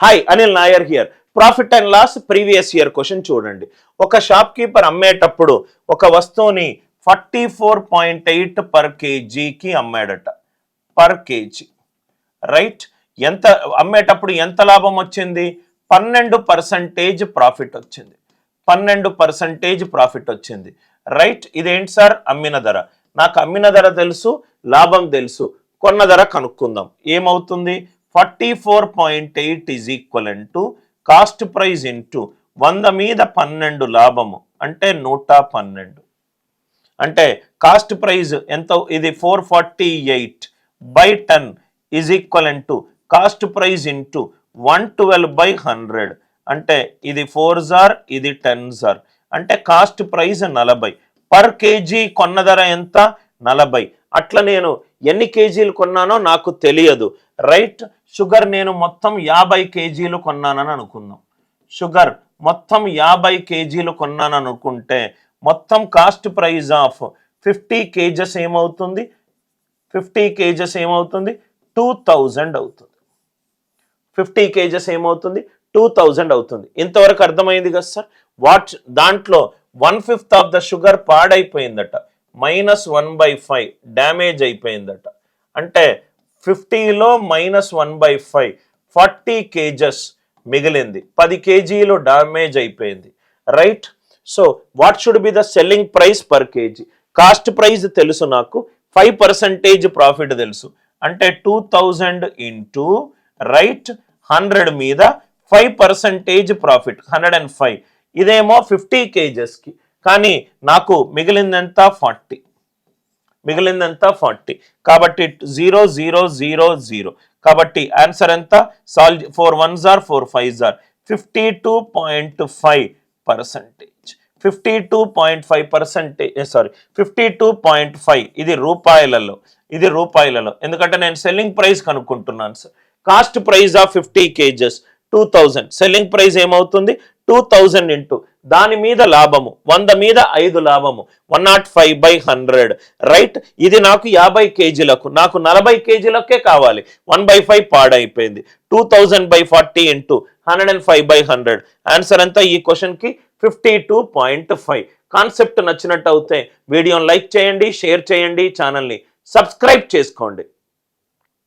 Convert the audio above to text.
Hi Anil Nair here. Profit and loss previous year question చూడండి. ఒక shop keeper అమ్మేటప్పుడు ఒక వస్తువుని 44.8 పర్ కేజీకి అమ్మాడట. Per KG right. ఎంత అమ్మేటప్పుడు ఎంత లాభం వచ్చింది? 12% ప్రాఫిట్ వచ్చింది. 12% ప్రాఫిట్ వచ్చింది రైట్. ఇదేంటి సార్? అమ్మిన ధర. నాకు అమ్మిన ధర తెలుసు, లాభం తెలుసు, కొన్న ధర కనుక్కుందాం. ఏమవుతుంది? 44.8 is equal to cost price into 100 మీద 12 లాభము అంటే 112. అంటే కాస్ట్ ప్రైస్ ఎంత? ఇది 448 by 10 is equal to cost price into 112/100 అంటే ఇది 4 జార్, ఇది 10 జార్, అంటే కాస్ట్ ప్రైస్ 40. పర్ కేజీ కొన్న ధర ఎంత? 40. అట్లా నేను ఎన్ని కేజీలు కొన్నానో నాకు తెలియదు రైట్. షుగర్ నేను మొత్తం 50 కేజీలు కొన్నానని అనుకుందాం. షుగర్ మొత్తం 50 కేజీలు కొన్నాను అనుకుంటే మొత్తం కాస్ట్ ప్రైస్ ఆఫ్ 50 కేజెస్ ఏమవుతుంది? 50 కేజెస్ ఏమవుతుంది? 2000 అవుతుంది. 50 కేజెస్ ఏమవుతుంది? 2000 అవుతుంది. ఇంతవరకు అర్థమైంది కదా సార్? దాంట్లో 1/5 ఆఫ్ ద షుగర్ పాడైపోయిందట, -1/5 డ్యామేజ్ అయిపోయిందట. అంటే 50లో -1/5 40 కేజెస్ మిగిలింది. 10 కేజీలు డ్యామేజ్ అయిపోయింది right. So what should be the selling price per KG? Cost price తెలుసు నాకు, 5% ప్రాఫిట్ తెలుసు. అంటే 2000 ఇంటూ రైట్ 100 మీద 5% ప్రాఫిట్ 105. ఇదేమో 50 కేజెస్కి, కానీ నాకు మిగిలిందంతా 40. మిగిలిందంతా 40. కాబట్టి 0 0 0 0. కాబట్టి ఆన్సర్ ఎంత? 4 1s are 4 5s are 52.5%. 52.5%, sorry 52.5. ఇది రూపాయలలో, ఇది రూపాయలలో. ఎందుకంటే నేను సెల్లింగ్ ప్రైస్ కనుక్కుంటున్నాను sir. Cost price of 50 KGs 2000. Selling price ఏమవుతుంది? 2000 ఇంటూ దాని మీద లాభము 100 మీద 5 లాభము 105/100 రైట్. ఇది నాకు 50 కేజీలకు, నాకు 40 కేజీలకే కావాలి. 1/5 పాడైపోయింది. 2000/40 ఇంటూ 105/100. ఆన్సర్ అంతా ఈ క్వశ్చన్కి 52.5. కాన్సెప్ట్ నచ్చినట్టు అయితే వీడియోని లైక్ చేయండి, షేర్ చేయండి, ఛానల్ని సబ్స్క్రైబ్ చేసుకోండి.